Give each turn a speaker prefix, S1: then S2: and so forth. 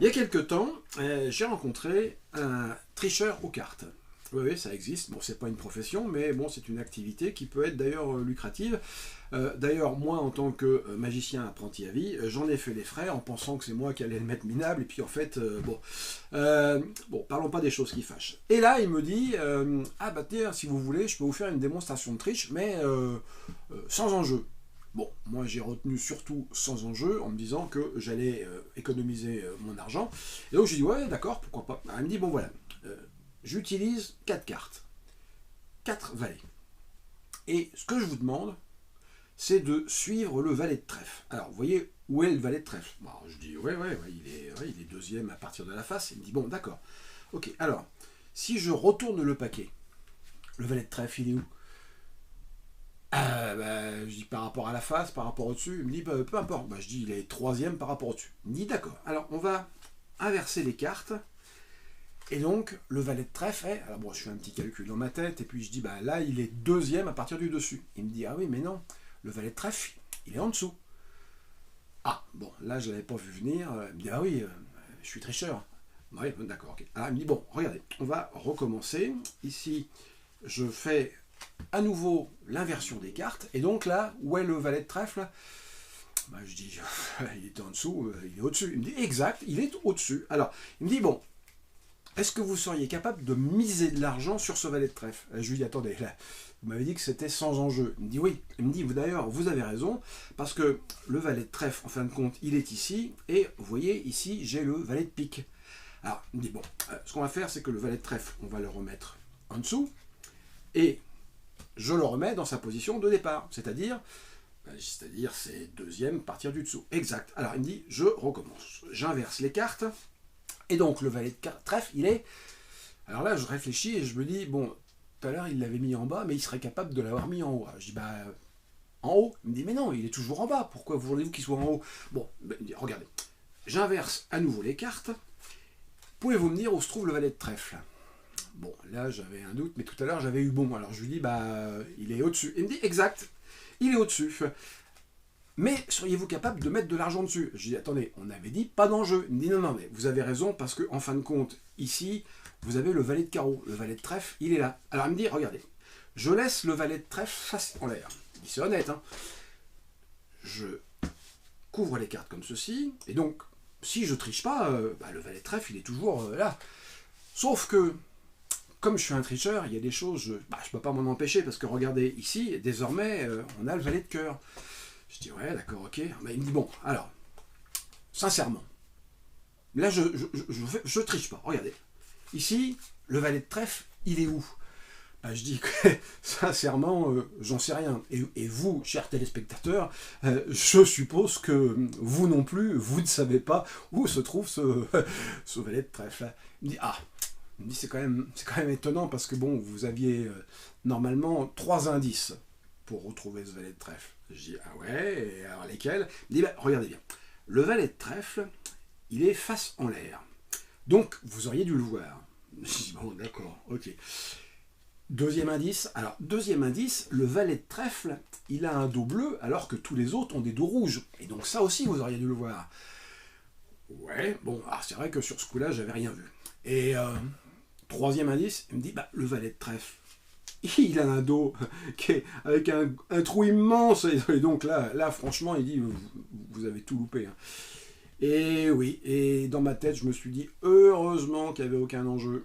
S1: Il y a quelque temps, j'ai rencontré un tricheur aux cartes. Oui, oui, ça existe. Bon, c'est pas une profession, mais bon, c'est une activité qui peut être d'ailleurs lucrative. D'ailleurs, moi, en tant que magicien apprenti à vie, j'en ai fait les frais en pensant que c'est moi qui allais le mettre minable. Et puis en fait, bon, parlons pas des choses qui fâchent. Et là, il me dit, ah bah tiens, si vous voulez, je peux vous faire une démonstration de triche, mais sans enjeu. Bon, moi j'ai retenu surtout sans enjeu en me disant que j'allais économiser mon argent. Et donc j'ai dit ouais d'accord, pourquoi pas. Alors, il me dit bon voilà, j'utilise 4 cartes, 4 valets. Et ce que je vous demande, c'est de suivre le valet de trèfle. Alors vous voyez où est le valet de trèfle? Bon, je dis ouais, il est deuxième à partir de la face. Il me dit bon d'accord. Ok, alors si je retourne le paquet, le valet de trèfle il est où? Je dis par rapport à la face, par rapport au-dessus. Il me dit peu importe. Je dis il est troisième par rapport au-dessus. Il me dit d'accord. Alors on va inverser les cartes. Et donc le valet de trèfle est. Alors bon, je fais un petit calcul dans ma tête. Et puis je dis là il est deuxième à partir du dessus. Il me dit ah oui mais non. Le valet de trèfle il est en dessous. Ah bon là je l'avais pas vu venir. Il me dit ah oui je suis tricheur. Oui d'accord ok. Alors il me dit bon regardez on va recommencer. Ici je fais à nouveau l'inversion des cartes. Et donc là, où est le valet de trèfle? Je dis, il était en dessous, il est au-dessus. Il me dit, exact, il est au-dessus. Alors, il me dit, bon, est-ce que vous seriez capable de miser de l'argent sur ce valet de trèfle? Je lui dis, attendez, là, vous m'avez dit que c'était sans enjeu. Il me dit, oui. Il me dit, d'ailleurs, vous avez raison, parce que le valet de trèfle, en fin de compte, il est ici, et vous voyez, ici, j'ai le valet de pique. Alors, il me dit, bon, ce qu'on va faire, c'est que le valet de trèfle, on va le remettre en dessous, et je le remets dans sa position de départ, c'est-à-dire c'est deuxième à partir du dessous. Exact. Alors il me dit, je recommence. J'inverse les cartes, et donc le valet de trèfle, il est... Alors là, je réfléchis et je me dis, bon, tout à l'heure, il l'avait mis en bas, mais il serait capable de l'avoir mis en haut. Alors, je dis, en haut. Il me dit, mais non, il est toujours en bas, pourquoi voulez-vous qu'il soit en haut? Bon, il me dit, regardez, j'inverse à nouveau les cartes, pouvez-vous me dire où se trouve le valet de trèfle? Bon, là j'avais un doute, mais tout à l'heure j'avais eu bon. Alors je lui dis, il est au-dessus. Il me dit, exact, il est au-dessus. Mais seriez-vous capable de mettre de l'argent dessus? Je lui dis, attendez, on avait dit pas d'enjeu. Il me dit, non, non, mais vous avez raison, parce que en fin de compte, ici, vous avez le valet de carreau. Le valet de trèfle, il est là. Alors il me dit, regardez, je laisse le valet de trèfle face en l'air. Il dit, c'est honnête, hein. Je couvre les cartes comme ceci, et donc, si je triche pas, le valet de trèfle, il est toujours là. Sauf que, comme je suis un tricheur, il y a des choses, je ne peux pas m'en empêcher, parce que regardez, ici, désormais, on a le valet de cœur. Je dis, ouais, d'accord, ok. Il me dit, bon, alors, sincèrement, là, je triche pas, regardez. Ici, le valet de trèfle, il est où? Je dis que, sincèrement, j'en sais rien. Et vous, chers téléspectateurs, je suppose que vous non plus, vous ne savez pas où se trouve ce valet de trèfle. Il me dit, ah, il me dit c'est quand même étonnant parce que bon, vous aviez normalement 3 indices pour retrouver ce valet de trèfle. Je dis ah ouais, et alors lesquels? Il me dit regardez bien, le valet de trèfle, il est face en l'air. Donc vous auriez dû le voir. Je dis bon d'accord, ok. Deuxième indice, alors deuxième indice, le valet de trèfle, il a un dos bleu alors que tous les autres ont des dos rouges. Et donc ça aussi vous auriez dû le voir. Ouais, bon, alors c'est vrai que sur ce coup-là, j'avais rien vu. Et troisième indice, il me dit, le valet de trèfle, il a un dos qui est avec un trou immense. Et donc là, franchement, il dit, vous avez tout loupé. Hein. Et oui, et dans ma tête, je me suis dit, heureusement qu'il n'y avait aucun enjeu.